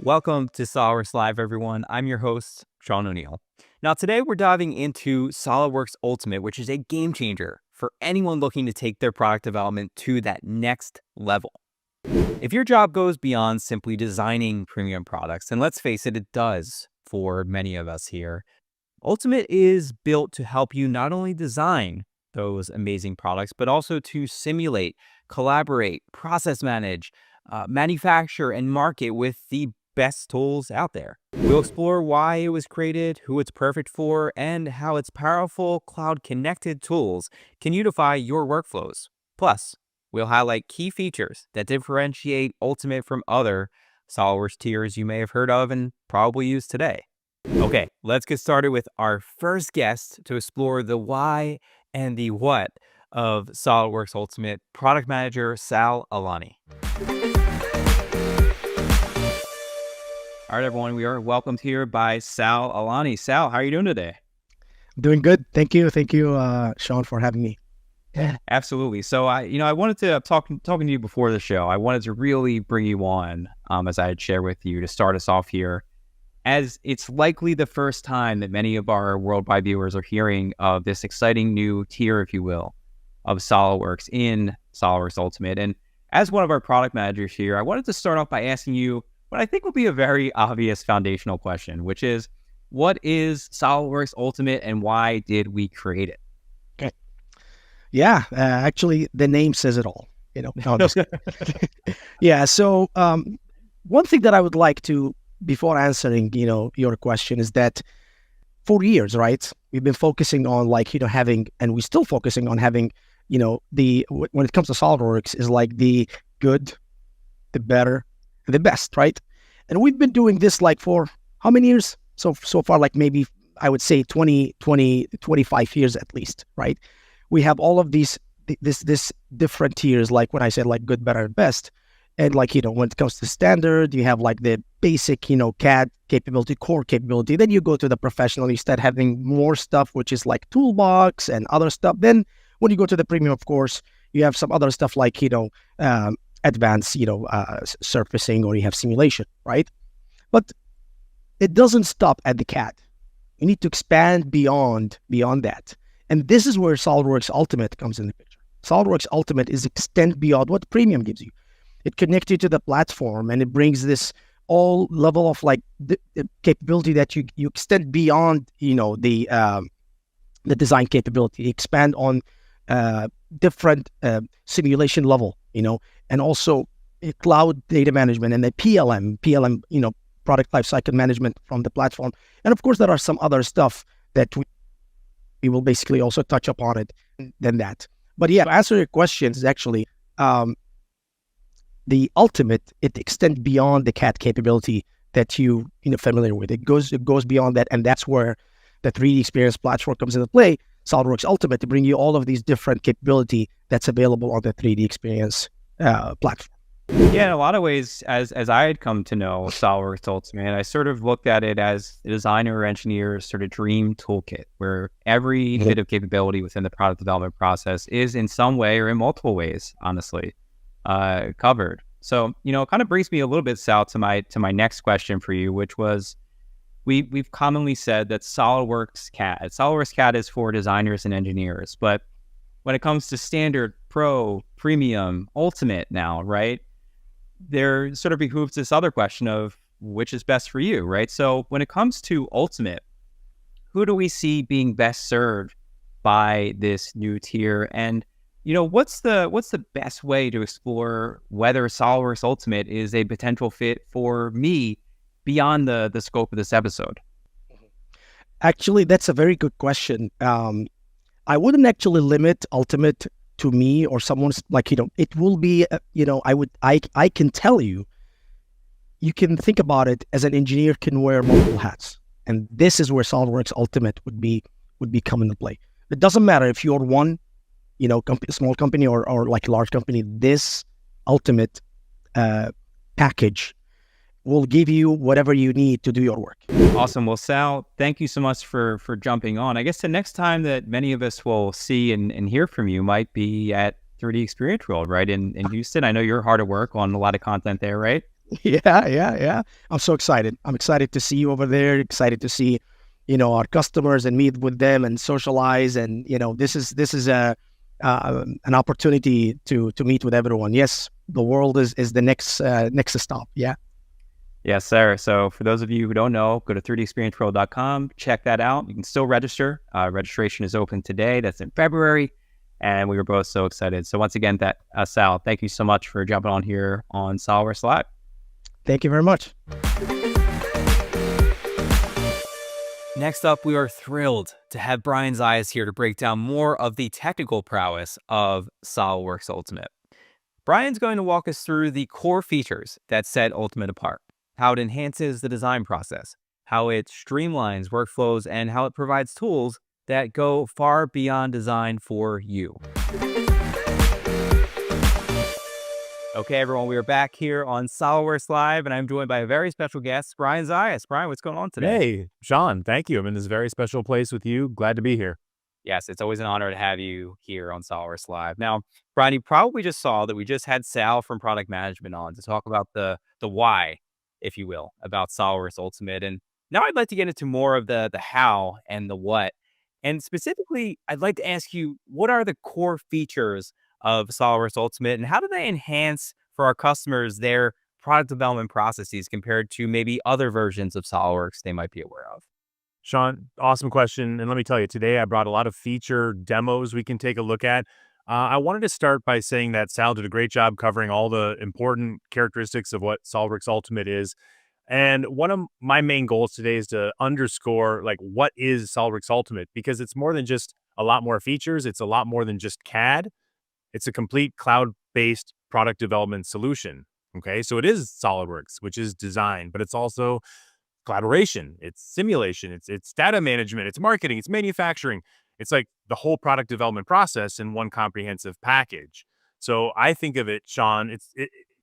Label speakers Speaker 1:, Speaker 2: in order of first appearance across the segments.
Speaker 1: Welcome to SOLIDWORKS Live, everyone. I'm your host, Sean O'Neill. Now, today we're diving into SOLIDWORKS Ultimate, which is a game changer for anyone looking to take their product development to that next level. If your job goes beyond simply designing premium products, and let's face it, it does for many of us here, Ultimate is built to help you not only design those amazing products, but also to simulate, collaborate, process manage, manufacture, and market with the best tools out there. We'll explore why it was created, who it's perfect for, and how its powerful cloud-connected tools can unify your workflows. Plus, we'll highlight key features that differentiate Ultimate from other SOLIDWORKS tiers you may have heard of and probably use today. Okay, let's get started with our first guest to explore the why and the what of SOLIDWORKS Ultimate, Product Manager Sal Alani. All right, everyone, we are welcomed here by Sal Alani. Sal, how are you doing today?
Speaker 2: Doing good. Thank you. Thank you, Sean, for having me.
Speaker 1: Yeah, absolutely. So I wanted to talking to you before the show. I wanted to really bring you on, as I had shared with you, to start us off here, as it's likely the first time that many of our worldwide viewers are hearing of this exciting new tier, if you will, of SOLIDWORKS in SOLIDWORKS Ultimate. And as one of our product managers here, I wanted to start off by asking you what I think will be a very obvious foundational question, which is, what is SOLIDWORKS Ultimate and why did we create it?
Speaker 2: Okay. Yeah, actually, the name says it all. No, I'm just yeah. So one thing that I would like to, before answering, your question, is that for years, right, we've been focusing on having, and we're still focusing on having, when it comes to SOLIDWORKS, is like the good, the better, and the best, right? And we've been doing this for how many years? So far, maybe I would say 25 years at least, right? We have all of these this different tiers, like when I said good, better, and best. And when it comes to standard, you have the basic, CAD capability, core capability. Then you go to the professional, you start having more stuff, which is toolbox and other stuff. Then when you go to the premium, of course, you have some other stuff advanced, surfacing, or you have simulation, right? But it doesn't stop at the CAD. You need to expand beyond that. And this is where SOLIDWORKS Ultimate comes in the picture. SOLIDWORKS Ultimate is extend beyond what premium gives you. It connects you to the platform, and it brings this all level of the capability that you extend beyond, the design capability, expand on different simulation level, and also cloud data management and the PLM, product lifecycle management from the platform. And of course, there are some other stuff that we will basically also touch upon it than that. But yeah, to answer your questions, is actually the Ultimate, it extends beyond the CAD capability that you familiar with. It goes beyond that, and that's where the 3D experience platform comes into play. SOLIDWORKS Ultimate to bring you all of these different capability that's available on the 3D experience platform.
Speaker 1: Yeah, in a lot of ways, as I had come to know SOLIDWORKS Ultimate, I sort of looked at it as a designer or engineer's sort of dream toolkit, where every bit of capability within the product development process is in some way or in multiple ways, honestly, covered. So, it kind of brings me a little bit, Sal, to my next question for you, which was, we've commonly said that SOLIDWORKS CAD is for designers and engineers, but when it comes to standard, pro, premium, ultimate now, right, there sort of behooves this other question of which is best for you, right? So when it comes to ultimate, who do we see being best served by this new tier? And what's the best way to explore whether SOLIDWORKS Ultimate is a potential fit for me beyond the scope of this episode?
Speaker 2: Actually, that's a very good question. I wouldn't actually limit Ultimate to me or someone's it will be, I can tell you, you can think about it as an engineer can wear multiple hats. And this is where SOLIDWORKS Ultimate would be come into play. It doesn't matter if you're one small company or like large company, this ultimate package will give you whatever you need to do your work.
Speaker 1: Awesome. Well, Sal, thank you so much for jumping on. I guess the next time that many of us will see and hear from you might be at 3D Experience World, right, in Houston. I know you're hard at work on a lot of content there, right?
Speaker 2: Yeah. I'm so excited. I'm excited to see you over there. Excited to see, our customers and meet with them and socialize. And this is an opportunity to meet with everyone. Yes, the world is the next stop. Yeah.
Speaker 1: Yes, sir. So for those of you who don't know, go to 3dexperienceworld.com, check that out. You can still register. Registration is open today. That's in February. And we were both so excited. So once again, Sal, thank you so much for jumping on here on SOLIDWORKS Live.
Speaker 2: Thank you very much.
Speaker 1: Next up, we are thrilled to have Brian Zayas here to break down more of the technical prowess of SOLIDWORKS Ultimate. Brian's going to walk us through the core features that set Ultimate apart, how it enhances the design process, how it streamlines workflows, and how it provides tools that go far beyond design for you. Okay, everyone, we are back here on SOLIDWORKS Live, and I'm joined by a very special guest, Brian Zayas. Brian, what's going on today?
Speaker 3: Hey, Sean, thank you. I'm in this very special place with you. Glad to be here.
Speaker 1: Yes, it's always an honor to have you here on SOLIDWORKS Live. Now, Brian, you probably just saw that we just had Sal from Product Management on to talk about the why, if you will, about SOLIDWORKS Ultimate. And now I'd like to get into more of the how and the what. And specifically, I'd like to ask you, what are the core features of SOLIDWORKS Ultimate, and how do they enhance for our customers their product development processes compared to maybe other versions of SOLIDWORKS they might be aware of?
Speaker 3: Sean, awesome question. And let me tell you, today I brought a lot of feature demos we can take a look at. I wanted to start by saying that Sal did a great job covering all the important characteristics of what SOLIDWORKS Ultimate is. And one of my main goals today is to underscore what is SOLIDWORKS Ultimate, because it's more than just a lot more features. It's a lot more than just CAD. It's a complete cloud-based product development solution. Okay, so it is SOLIDWORKS, which is design, but it's also collaboration, it's simulation, it's data management, it's marketing, it's manufacturing. It's like the whole product development process in one comprehensive package. So I think of it, Sean,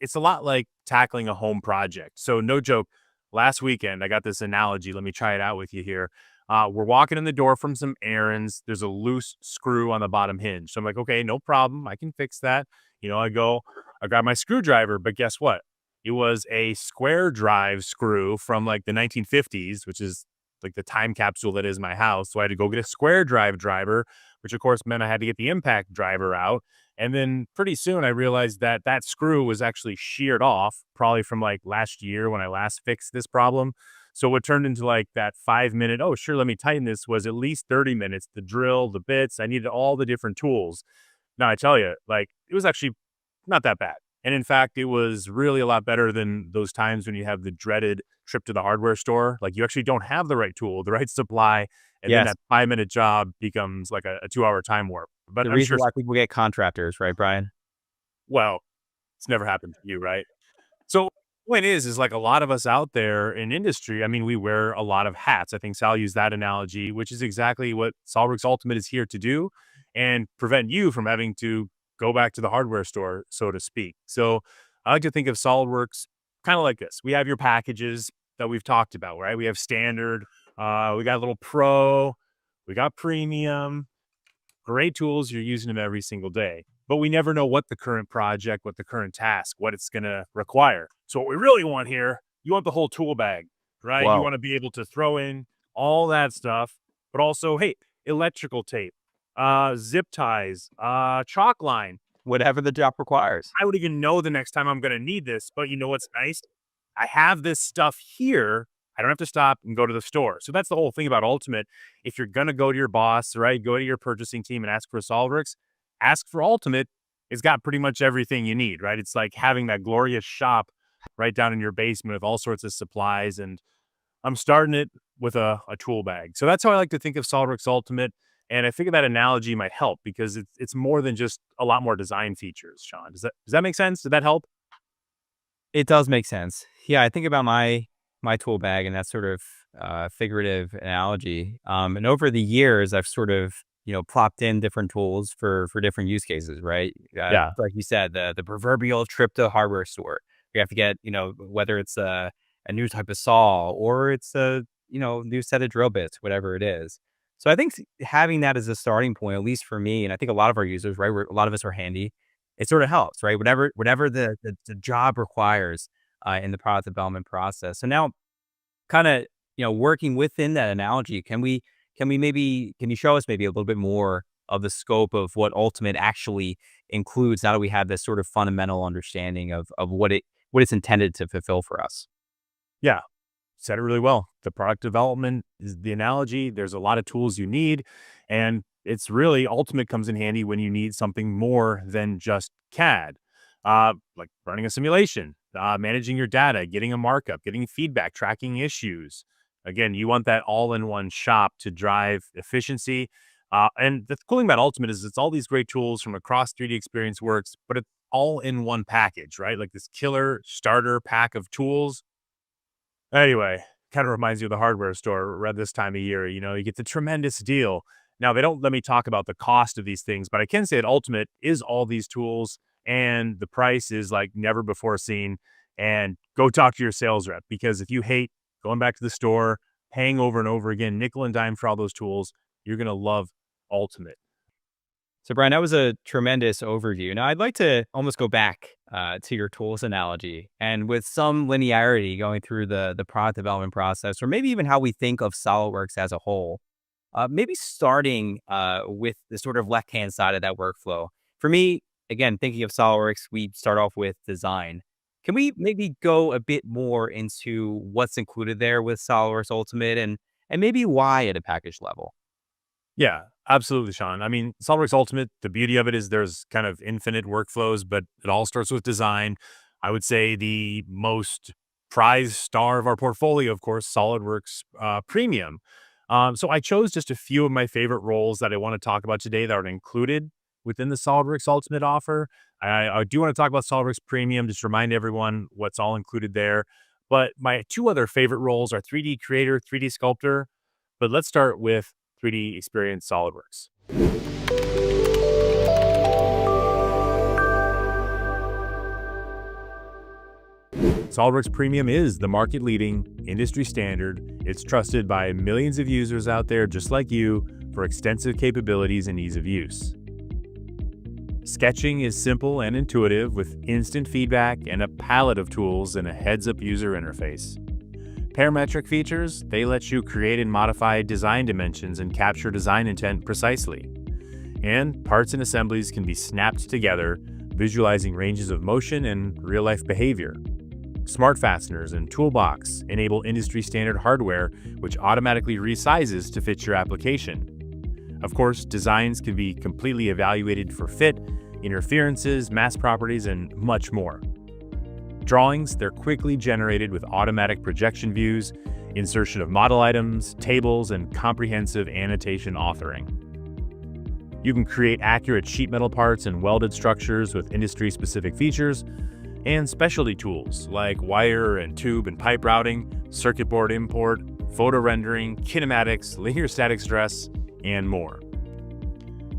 Speaker 3: it's a lot like tackling a home project. So no joke, last weekend I got this analogy. Let me try it out with you here. We're walking in the door from some errands. There's a loose screw on the bottom hinge. So I'm like, okay, no problem. I can fix that. I grab my screwdriver, but guess what? It was a square drive screw from the 1950s, which is like the time capsule that is my house. So I had to go get a square drive driver, which of course meant I had to get the impact driver out. And then pretty soon I realized that that screw was actually sheared off, probably from last year when I last fixed this problem. So what turned into that 5-minute, oh, sure, let me tighten this, was at least 30 minutes. The drill, the bits, I needed all the different tools. Now, I tell you, it was actually not that bad. And in fact, it was really a lot better than those times when you have the dreaded trip to the hardware store. You actually don't have the right tool, the right supply, and then that 5-minute job becomes like a 2-hour time warp. But
Speaker 1: The
Speaker 3: I'm
Speaker 1: reason
Speaker 3: sure,
Speaker 1: why people get contractors, right, Brian?
Speaker 3: well, it's never happened to you, right? So point is a lot of us out there in industry, I mean, we wear a lot of hats. I think Sal used that analogy, which is exactly what SOLIDWORKS Ultimate is here to do, and prevent you from having to go back to the hardware store, so to speak. So I like to think of SOLIDWORKS kind of like this. We have your packages that we've talked about, right? We have standard, we got a little pro, we got premium, great tools. You're using them every single day, but we never know what the current project, what the current task, what it's going to require. So what we really want here, you want the whole tool bag, right?
Speaker 1: Wow.
Speaker 3: You want to be able to throw in all that stuff, but also, hey, electrical tape, zip ties, chalk line.
Speaker 1: Whatever the job requires.
Speaker 3: I would even know the next time I'm going to need this, but you know what's nice? I have this stuff here. I don't have to stop and go to the store. So that's the whole thing about Ultimate. If you're going to go to your boss, right, go to your purchasing team and ask for SOLIDWORKS, ask for Ultimate. It's got pretty much everything you need, right? It's like having that glorious shop right down in your basement with all sorts of supplies. And I'm starting it with a tool bag. So that's how I like to think of SOLIDWORKS Ultimate. And I figure that analogy might help because it's more than just a lot more design features, Sean. Does that make sense? Did that help?
Speaker 1: It does make sense. Yeah, I think about my tool bag and that sort of figurative analogy. And over the years, I've sort of plopped in different tools for different use cases, right?
Speaker 3: Yeah.
Speaker 1: Like you said, the proverbial trip to a hardware store. You have to get, whether it's a new type of saw or it's a, new set of drill bits, whatever it is. So I think having that as a starting point, at least for me, and I think a lot of our users, right, a lot of us are handy. It sort of helps, right? Whatever the job requires in the product development process. So now, kind of, working within that analogy, can you show us maybe a little bit more of the scope of what Ultimate actually includes now that we have this sort of fundamental understanding of what it's intended to fulfill for us?
Speaker 3: Yeah. Said it really well. The product development is the analogy. There's a lot of tools you need, and it's really Ultimate comes in handy when you need something more than just CAD, like running a simulation, managing your data, getting a markup, getting feedback, tracking issues. Again, you want that all-in-one shop to drive efficiency. And the cool thing about Ultimate is it's all these great tools from across 3D Experience Works, but it's all in one package, right? Like this killer starter pack of tools. Anyway, kind of reminds you of the hardware store around this time of year. You get the tremendous deal. Now, they don't let me talk about the cost of these things, but I can say that Ultimate is all these tools and the price is like never before seen. And go talk to your sales rep, because if you hate going back to the store, paying over and over again, nickel and dime for all those tools, you're going to love Ultimate.
Speaker 1: So, Brian, that was a tremendous overview. Now, I'd like to almost go back to your tools analogy, and with some linearity going through the product development process, or maybe even how we think of SolidWorks as a whole. Maybe starting with the sort of left-hand side of that workflow. For me, again, thinking of SolidWorks, we start off with design. Can we maybe go a bit more into what's included there with SolidWorks Ultimate and maybe why at a package level?
Speaker 3: Yeah, absolutely, Sean. I mean, SolidWorks Ultimate, the beauty of it is there's kind of infinite workflows, but it all starts with design. I would say the most prized star of our portfolio, of course, SolidWorks Premium. So I chose just a few of my favorite roles that I want to talk about today that are included within the SolidWorks Ultimate offer. I do want to talk about SolidWorks Premium, just remind everyone what's all included there. But my two other favorite roles are 3D Creator, 3D Sculptor. But let's start with 3D Experience SolidWorks. SolidWorks Premium is the market-leading, industry standard. It's trusted by millions of users out there just like you for extensive capabilities and ease of use. Sketching is simple and intuitive with instant feedback and a palette of tools and a heads-up user interface. Parametric features, they let you create and modify design dimensions and capture design intent precisely. And parts and assemblies can be snapped together, visualizing ranges of motion and real-life behavior. Smart fasteners and toolbox enable industry-standard hardware, which automatically resizes to fit your application. Of course, designs can be completely evaluated for fit, interferences, mass properties, and much more. Drawings, they're quickly generated with automatic projection views, insertion of model items, tables, and comprehensive annotation authoring. You can create accurate sheet metal parts and welded structures with industry-specific features, and specialty tools like wire and tube and pipe routing, circuit board import, photo rendering, kinematics, linear static stress, and more.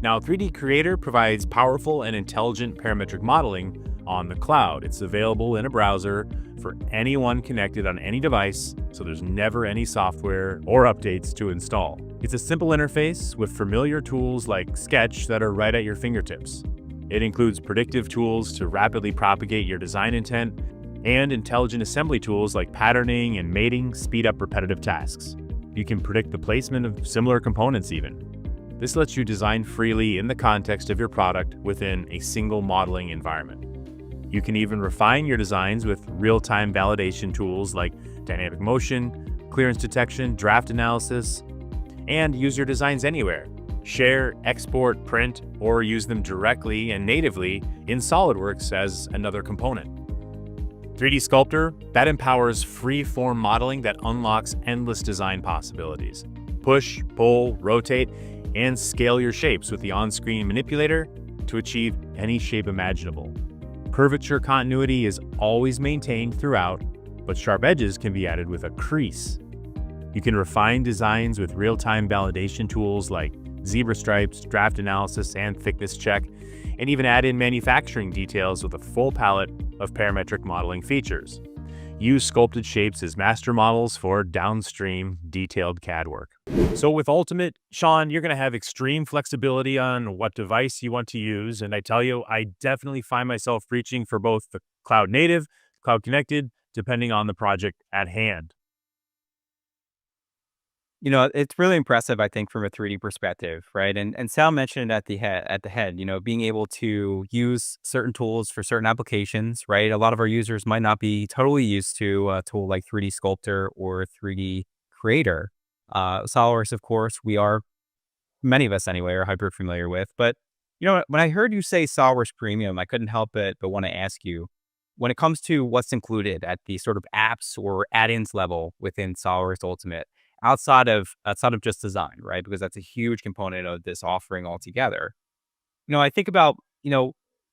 Speaker 3: Now, 3D Creator provides powerful and intelligent parametric modeling on the cloud. It's available in a browser for anyone connected on any device, so there's never any software or updates to install. It's a simple interface with familiar tools like Sketch that are right at your fingertips. It includes predictive tools to rapidly propagate your design intent, and intelligent assembly tools like patterning and mating speed up repetitive tasks. You can predict the placement of similar components even. This lets you design freely in the context of your product within a single modeling environment. You can even refine your designs with real-time validation tools like dynamic motion, clearance detection, draft analysis, and use your designs anywhere. Share, export, print, or use them directly and natively in SolidWorks as another component. 3D Sculptor, that empowers free-form modeling that unlocks endless design possibilities. Push, pull, rotate, and scale your shapes with the on-screen manipulator to achieve any shape imaginable. Curvature continuity is always maintained throughout, but sharp edges can be added with a crease. You can refine designs with real-time validation tools like zebra stripes, draft analysis, and thickness check, and even add in manufacturing details with a full palette of parametric modeling features. Use sculpted shapes as master models for downstream detailed CAD work. So with Ultimate, Sean, you're going to have extreme flexibility on what device you want to use. And I tell you, I definitely find myself reaching for both the cloud native, cloud connected, depending on the project at hand.
Speaker 1: It's really impressive, I think, from a 3D perspective, right? And Sal mentioned at the head, being able to use certain tools for certain applications, right? A lot of our users might not be totally used to a tool like 3D Sculptor or 3D Creator. SolidWorks, of course, many of us anyway, are hyper familiar with. But, when I heard you say SolidWorks Premium, I couldn't help it but want to ask you, when it comes to what's included at the sort of apps or add-ins level within SolidWorks Ultimate, outside of just design, right? Because that's a huge component of this offering altogether. I think about,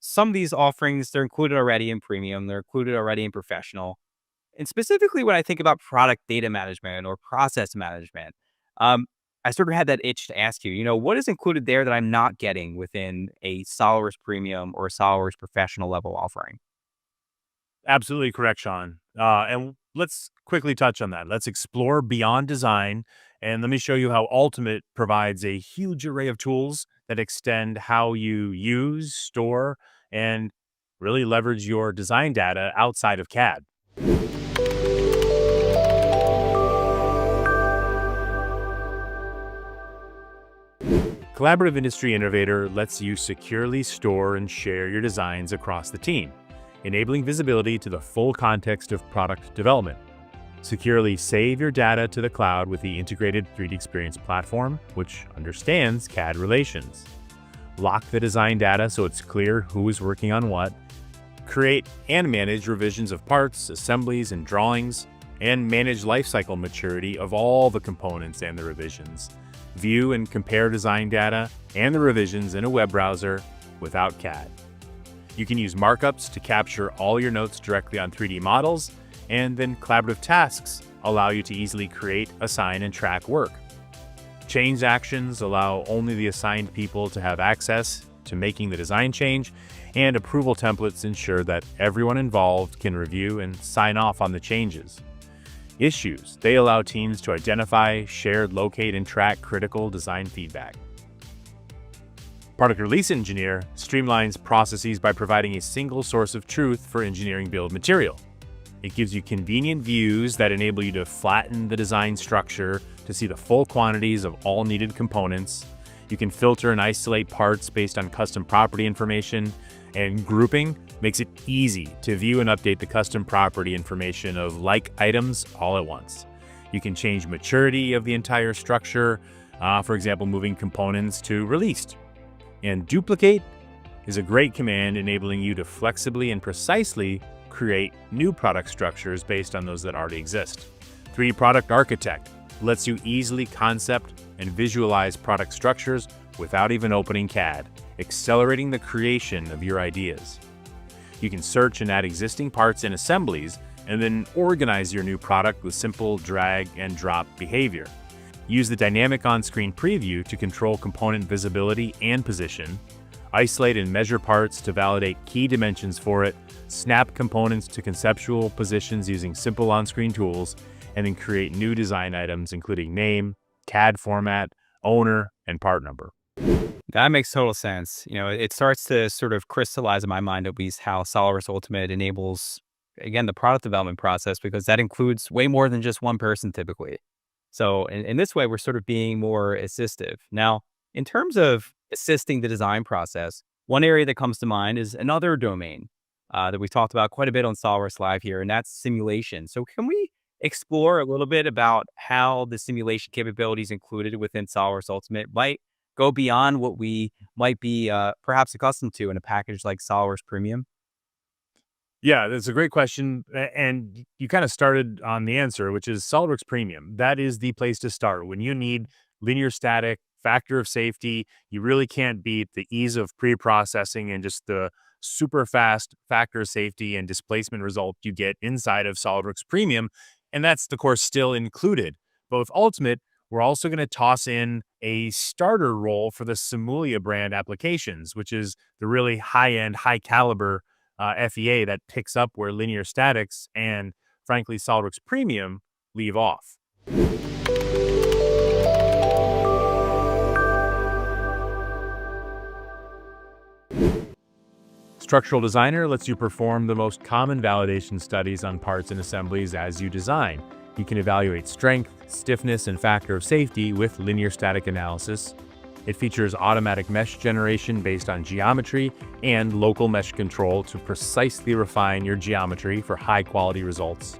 Speaker 1: some of these offerings, they're included already in premium, they're included already in professional. And specifically when I think about product data management or process management, I sort of had that itch to ask you, what is included there that I'm not getting within a SolidWorks premium or a SolidWorks professional level offering?
Speaker 3: Absolutely correct, Sean. And let's quickly touch on that. Let's explore beyond design. And let me show you how Ultimate provides a huge array of tools that extend how you use, store, and really leverage your design data outside of CAD. Collaborative Industry Innovator lets you securely store and share your designs across the team, enabling visibility to the full context of product development. Securely save your data to the cloud with the integrated 3D Experience platform, which understands CAD relations. Lock the design data so it's clear who is working on what. Create and manage revisions of parts, assemblies, and drawings, and manage lifecycle maturity of all the components and the revisions. View and compare design data and the revisions in a web browser without CAD. You can use markups to capture all your notes directly on 3D models, and then collaborative tasks allow you to easily create, assign, and track work. Change actions allow only the assigned people to have access to making the design change, and approval templates ensure that everyone involved can review and sign off on the changes. Issues, they allow teams to identify, share, locate, and track critical design feedback. Product Release Engineer streamlines processes by providing a single source of truth for engineering build material. It gives you convenient views that enable you to flatten the design structure to see the full quantities of all needed components. You can filter and isolate parts based on custom property information, and grouping makes it easy to view and update the custom property information of like items all at once. You can change maturity of the entire structure, for example, moving components to released. And duplicate is a great command enabling you to flexibly and precisely create new product structures based on those that already exist. 3D Product Architect lets you easily concept and visualize product structures without even opening CAD, accelerating the creation of your ideas. You can search and add existing parts and assemblies, and then organize your new product with simple drag and drop behavior. Use the dynamic on-screen preview to control component visibility and position. Isolate and measure parts to validate key dimensions for it. Snap components to conceptual positions using simple on-screen tools, and then create new design items including name, CAD format, owner, and part number.
Speaker 1: That makes total sense. It starts to sort of crystallize in my mind at least how SolidWorks Ultimate enables, again, the product development process, because that includes way more than just one person typically. So in this way, we're sort of being more assistive. Now, in terms of assisting the design process, one area that comes to mind is another domain that we've talked about quite a bit on SolidWorks Live here, and that's simulation. So can we explore a little bit about how the simulation capabilities included within SolidWorks Ultimate might go beyond what we might be perhaps accustomed to in a package like SolidWorks Premium?
Speaker 3: Yeah, that's a great question. And you kind of started on the answer, which is SOLIDWORKS Premium. That is the place to start. When you need linear static, factor of safety, you really can't beat the ease of pre-processing and just the super fast factor of safety and displacement result you get inside of SOLIDWORKS Premium. And that's, of course, still included. But with Ultimate, we're also going to toss in a starter role for the Simulia brand applications, which is the really high-end, high-caliber FEA that picks up where Linear Statics and, frankly, SOLIDWORKS Premium leave off. Structural Designer lets you perform the most common validation studies on parts and assemblies as you design. You can evaluate strength, stiffness, and factor of safety with linear static analysis. It features automatic mesh generation based on geometry and local mesh control to precisely refine your geometry for high-quality results.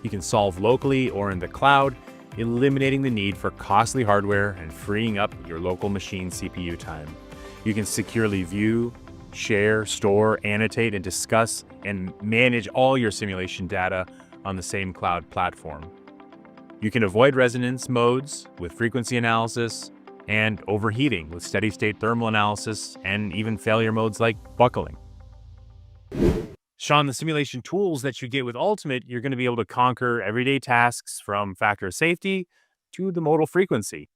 Speaker 3: You can solve locally or in the cloud, eliminating the need for costly hardware and freeing up your local machine CPU time. You can securely view, share, store, annotate, and discuss and manage all your simulation data on the same cloud platform. You can avoid resonance modes with frequency analysis and overheating with steady-state thermal analysis and even failure modes like buckling. Sean, the simulation tools that you get with Ultimate, you're going to be able to conquer everyday tasks from factor of safety to the modal frequency.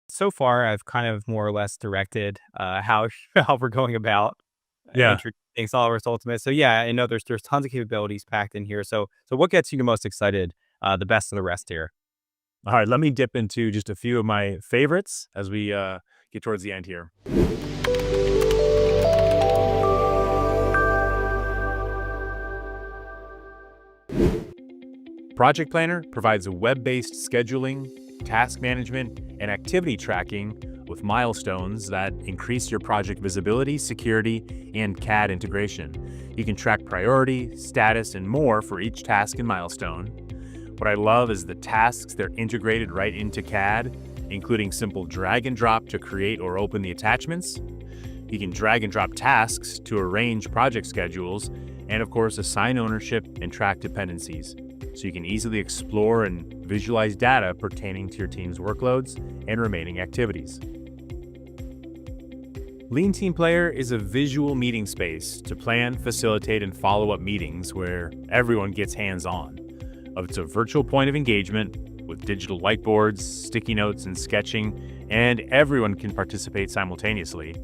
Speaker 1: So far, I've kind of more or less directed how we're going about introducing SOLIDWORKS Ultimate. So yeah, I know there's tons of capabilities packed in here. So what gets you the most excited, the best of the rest here?
Speaker 3: All right, let me dip into just a few of my favorites as we get towards the end here. Project Planner provides a web-based scheduling, task management, and activity tracking with milestones that increase your project visibility, security, and CAD integration. You can track priority, status, and more for each task and milestone. What I love is the tasks, they're integrated right into CAD, including simple drag and drop to create or open the attachments. You can drag and drop tasks to arrange project schedules, and of course, assign ownership and track dependencies, so you can easily explore and visualize data pertaining to your team's workloads and remaining activities. Lean Team Player is a visual meeting space to plan, facilitate, and follow up meetings where everyone gets hands-on. It's a virtual point of engagement with digital whiteboards, sticky notes, and sketching, and everyone can participate simultaneously.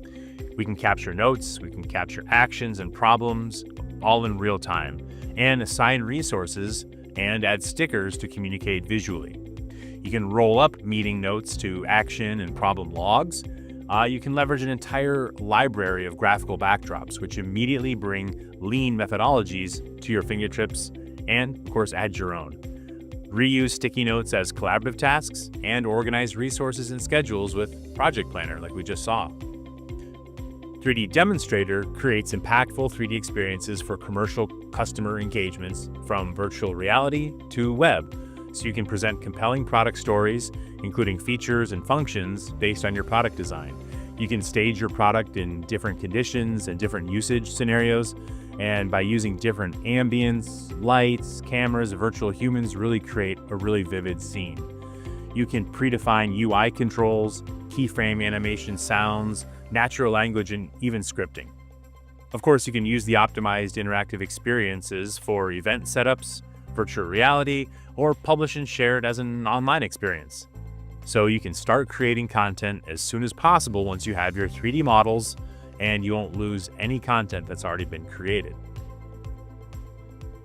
Speaker 3: We can capture notes, we can capture actions and problems, all in real time, and assign resources and add stickers to communicate visually. You can roll up meeting notes to action and problem logs. You can leverage an entire library of graphical backdrops, which immediately bring lean methodologies to your fingertips, and of course, add your own. Reuse sticky notes as collaborative tasks and organize resources and schedules with Project Planner, like we just saw. 3D Demonstrator creates impactful 3D experiences for commercial customer engagements from virtual reality to web, so you can present compelling product stories, including features and functions based on your product design. You can stage your product in different conditions and different usage scenarios, and by using different ambience, lights, cameras, virtual humans really create a really vivid scene. You can predefine UI controls, keyframe animation sounds, natural language, and even scripting. Of course, you can use the optimized interactive experiences for event setups, virtual reality, or publish and share it as an online experience. So you can start creating content as soon as possible once you have your 3D models, and you won't lose any content that's already been created.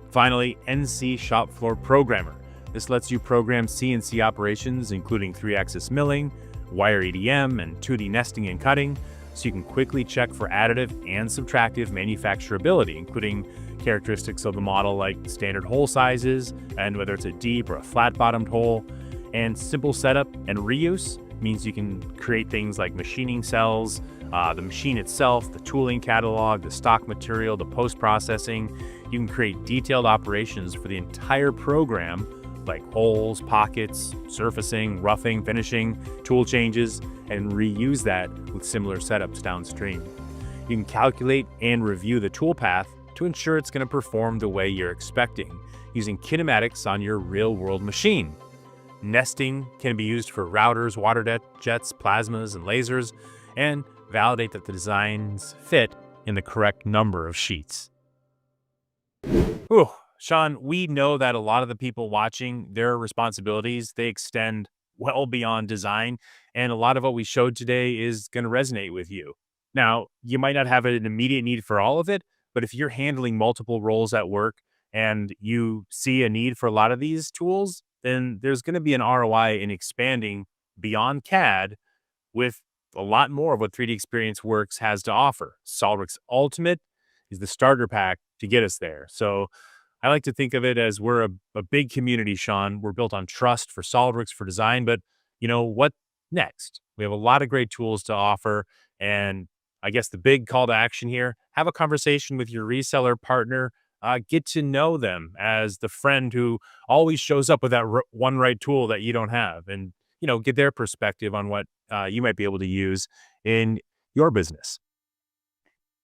Speaker 3: Finally, NC Shop Floor Programmer. This lets you program CNC operations, including 3-axis milling, wire EDM, and 2D nesting and cutting, so you can quickly check for additive and subtractive manufacturability, including characteristics of the model like standard hole sizes and whether it's a deep or a flat-bottomed hole. And simple setup and reuse means you can create things like machining cells, the machine itself, the tooling catalog, the stock material, the post-processing. You can create detailed operations for the entire program, like holes, pockets, surfacing, roughing, finishing, tool changes, and reuse that with similar setups downstream. You can calculate and review the tool path to ensure it's going to perform the way you're expecting, using kinematics on your real-world machine. Nesting can be used for routers, water jets, plasmas, and lasers, and validate that the designs fit in the correct number of sheets. Whew. Sean, we know that a lot of the people watching, their responsibilities, they extend well beyond design. And a lot of what we showed today is going to resonate with you. Now, you might not have an immediate need for all of it, but if you're handling multiple roles at work and you see a need for a lot of these tools, then there's going to be an ROI in expanding beyond CAD with a lot more of what 3D Experience Works has to offer. SOLIDWORKS Ultimate is the starter pack to get us there. So I like to think of it as we're a big community, Sean. We're built on trust for SOLIDWORKS for design, but what next? We have a lot of great tools to offer. And I guess the big call to action here, have a conversation with your reseller partner, get to know them as the friend who always shows up with that one right tool that you don't have, and, get their perspective on what you might be able to use in your business.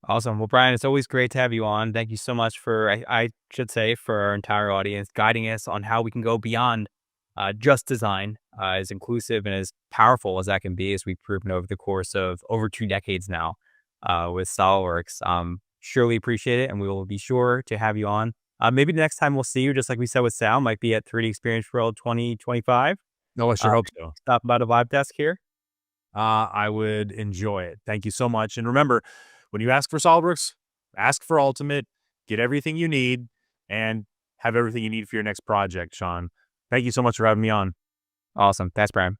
Speaker 1: Awesome. Well, Brian, it's always great to have you on. Thank you so much for, I should say, for our entire audience, guiding us on how we can go beyond just design, as inclusive and as powerful as that can be, as we've proven over the course of over 2 decades now with SolidWorks. Surely appreciate it, and we will be sure to have you on. Maybe the next time we'll see you, just like we said with Sal, might be at 3D Experience World 2025.
Speaker 3: No, I sure hope so.
Speaker 1: Stop by the live desk here.
Speaker 3: I would enjoy it. Thank you so much. And remember, when you ask for SolidWorks, ask for Ultimate, get everything you need, and have everything you need for your next project, Sean. Thank you so much for having me on.
Speaker 1: Awesome. Thanks, Brian.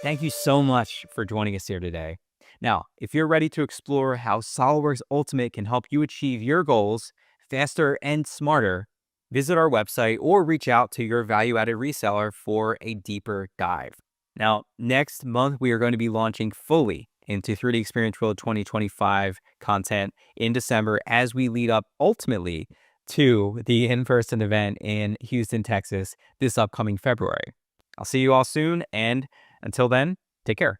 Speaker 1: Thank you so much for joining us here today. Now, if you're ready to explore how SolidWorks Ultimate can help you achieve your goals faster and smarter, visit our website or reach out to your value-added reseller for a deeper dive. Now, next month, we are going to be launching fully into 3D Experience World 2025 content in December as we lead up ultimately to the in-person event in Houston, Texas this upcoming February. I'll see you all soon, and until then, take care.